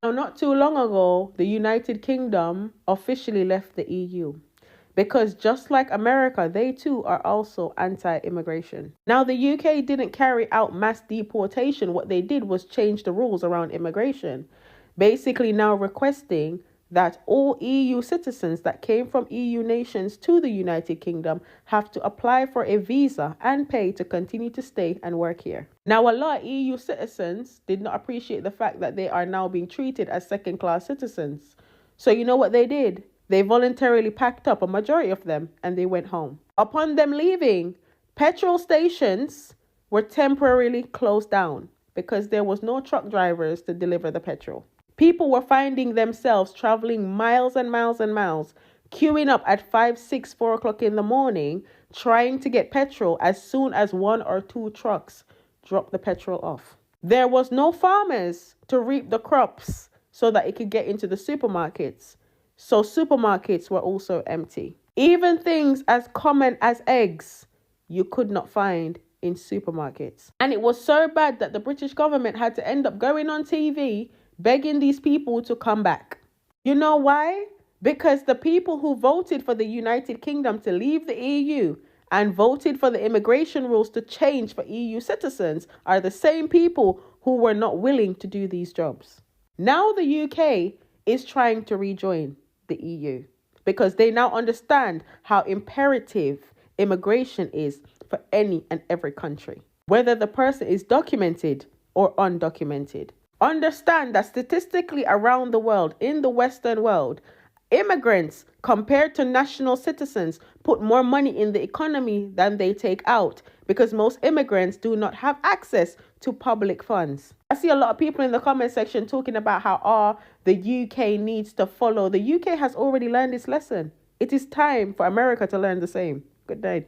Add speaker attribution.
Speaker 1: Now, not too long ago, the United Kingdom officially left the EU because just like America, they too are also anti-immigration. Now, the UK didn't carry out mass deportation. What they did was change the rules around immigration, basically now requesting that all EU citizens that came from EU nations to the United Kingdom have to apply for a visa and pay to continue to stay and work here. Now, a lot of EU citizens did not appreciate the fact that they are now being treated as second-class citizens. So you know what they did? They voluntarily packed up, a majority of them, and they went home. Upon them leaving, petrol stations were temporarily closed down because there was no truck drivers to deliver the petrol. People were finding themselves traveling miles and miles and miles, queuing up at 5, 6, 4 o'clock in the morning, trying to get petrol as soon as 1 or 2 trucks dropped the petrol off. There was no farmers to reap the crops so that it could get into the supermarkets. So supermarkets were also empty. Even things as common as eggs, you could not find in supermarkets. And it was so bad that the British government had to end up going on TV begging these people to come back. You know why? Because the people who voted for the United Kingdom to leave the EU and voted for the immigration rules to change for EU citizens are the same people who were not willing to do these jobs. Now the UK is trying to rejoin the EU because they now understand how imperative immigration is for any and every country, whether the person is documented or undocumented. Understand that statistically around the world, in the Western world, immigrants compared to national citizens put more money in the economy than they take out because most immigrants do not have access to public funds. I see a lot of people in the comment section talking about how the UK needs to follow. The UK has already learned its lesson. It is time for America to learn the same. Good day.